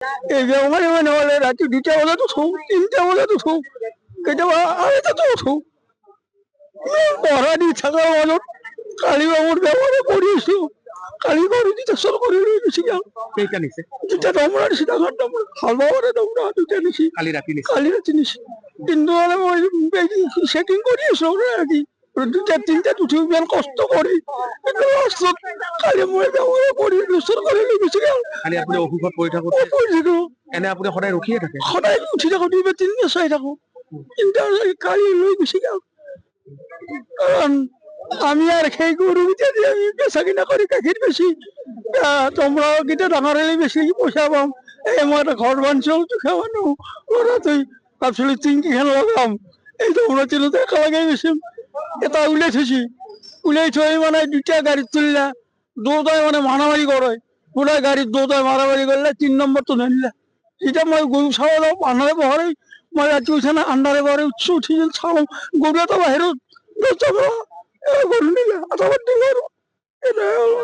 এই বেমারে মানে হলে রাতি 2টা বজাত উঠো, 3টা বজাত উঠো, কেতিয়াবা 2:30টাতো উঠো। পঢ়া দি থাকাৰ মাজত কালি মোৰ বেমাৰে পৰিছো। কালি কৰি দি চল কৰি লৈ গুচি গেল। কেইটা নিছে? দুটা দমৰা দিছে, ডাঙৰ দমৰা ভাল পাবৰে দমৰা দুটা নিছে। কালি ৰাতি নিছে? কালি ৰাতি নিছে। কিন্তু মানে মই চেকিং কৰি আছো ৰাতি 2টা 3টাত উঠি ইমান কষ্ট কৰি লাষ্টত কালি মই বেমাৰে পৰি চল কৰি লৈ গুচি গেল। কালি আপুনি অসুখত পৰি থাকোতে পৰি থাকো, এনে আপুনি সদায় ৰখিয়ে থাকে? সদায় উঠি থাকো, 2 বা 3টা চাই থাকো। কিন্তু কালি লৈ গুচি গেল। কারণ আমি আর সেই গরু দিয়ে আমি বেচা কিনা করি গাখীৰ বেছি তোমৰা গিটা ডাঙৰ হলে বেছি পইচা পাম। এই মই এটা ঘৰ বানছো দুখীয়া মানুহ ল'ৰা তুই ভাবছিলো টিংকিখন লগাম, এই তোমরা তিনিটা একেলগে বেচিম। এটা উলিয়াই থৈছি, উলিয়াই থৈ মানে 2টা গাড়ীত তুলিলা, দুটাই মানে মারামারি করে, পুরা গাড়ীত দুটাই মারামারি করলে 3 নম্বরটো নিলা। যেতিয়া মই গরু চাব যাওঁ মানুহে বহৰে মই ৰাতি উঠা না আন্ধাৰে বহৰে উঠছো, উঠি চাওঁ গৰু এটা বাহিৰত গৰু নিলে আটাবাৰ দিল আৰু এটাই হলো।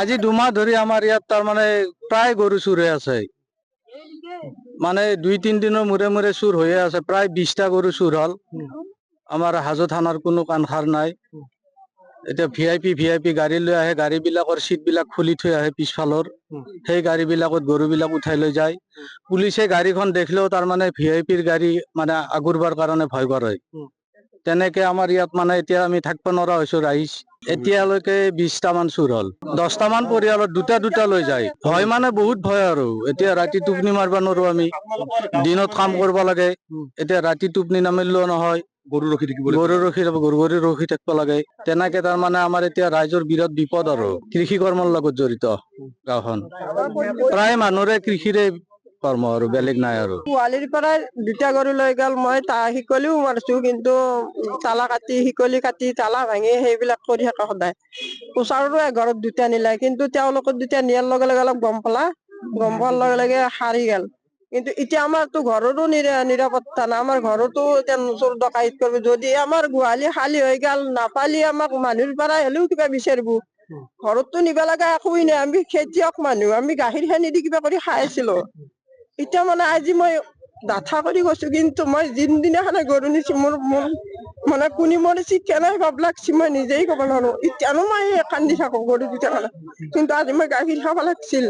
আজি 2 মাহ ধৰি আমাৰ ইয়াত তাৰ মানে প্ৰায় গৰু চুৰ হৈ আছে। মানে 2-3 দিনৰ মূৰে মূৰে চুৰ হৈয়ে আছে। প্ৰায় 20টা গৰু চুৰ হল। আমাৰ হাজো থানাৰ কোনো কাণসাৰ নাই। এতিয়া ভিআইপি গাড়ী লৈ আহে, গাড়ী বিলাকৰ চিট বিলাক খুলি থৈ আহে পিছফালৰ, সেই গাড়ী বিলাকত গৰু বিলাক উঠাই লৈ যায়। পুলিচে গাড়ীখন দেখিলেও তাৰ মানে ভিআইপিৰ গাড়ী মানে আগৰবাৰ কাৰণে ভয় কৰে। তেনেকে আমাৰ ইয়াত মানে এতিয়া আমি থাকিব নোৱাৰা হৈছো। ৰাইজ এতিয়ালৈকে 20টা মান চুৰ হল। 10টা মান পৰিয়ালত 2টা লৈ যায়। ভয় মানে বহুত ভয় আৰু এতিয়া ৰাতি টোপনি মাৰবা নোৱাৰো আমি, দিনত কাম কৰিব লাগে। এতিয়া ৰাতি টোপনি নামিলেও নহয়, গৰু ৰখি থাকিব? গৰু ৰখি থাকিব লাগে। তেনেকে তাৰমানে আমাৰ এতিয়া ৰাইজৰ বিৰাট বিপদ আৰু কৃষি কৰ্মৰ লগত জড়িত গাঁওখন। প্ৰায় মানুহৰে কৃষিৰে কৰ্ম আৰু বেলেগ নাই আৰু। পোৱালিৰ পৰা 2টা গৰু লৈ গেল। মই শিকলিও মাৰছো, কিন্তু তালা কাটি শিকলি কাটি তালা ভাঙি সেইবিলাক কৰি থাকে সদায়। ওচৰৰো ঘৰত 2টা নিলে, কিন্তু তেওঁলোকৰ 2টা নিয়াৰ লগে লগে অলপ গম পোৱাৰ লগে লগে হাৰি গেল। কিন্তু এতিয়া আমাৰতো ঘৰৰো নিৰাপত্তা নাই। আমাৰ ঘৰতো এতিয়া চোৰ ডকাইত কৰিব। যদি আমাৰ গোহালি খালী হৈ গেল, নাপালি আমাক মানুহৰ পৰা হলেও কিবা বিচাৰিব। ঘৰততো নিবা লগা একোৱেই নাই। আমি খেতিয়ক মানুহ, আমি গাখীৰ খানি দি কিবা কৰি খাই আছিলো। এতিয়া মানে আজি মই ডাঠা কৰি গৈছো, কিন্তু মই যোনদিনাখনে গৰু নিছি মোৰ মানে কোনে মৰিছি কেনে ভাব লাগছি মই নিজেই কব নোৱাৰো। এতিয়ানো মই কান্দি থাকো গৰু 2টা কাৰণে। কিন্তু আজি মই গাখীৰ খাব লাগছিল।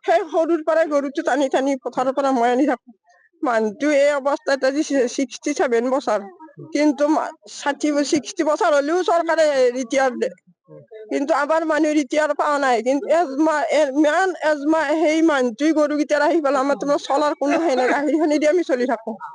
সেই সৰুৰ পৰাই গৰুটো টানি টানি পথাৰৰ পৰা মই আনি থাকো। মানুহটো এই অৱস্থাত আজি 67 বছৰ, কিন্তু 60 বছৰ হলেও চৰকাৰে ৰিটায়াৰ দিয়ে, কিন্তু আমাৰ মানুহ ৰিটায়াৰ পোৱা নাই। কিন্তু এজমাহ সেই মানুহটোৱে গৰুকেইটা আহি পেলাই আমাৰ চলাৰ কোনো সেই নাই। গাখীৰ খানি দি আমি চলি থাকো।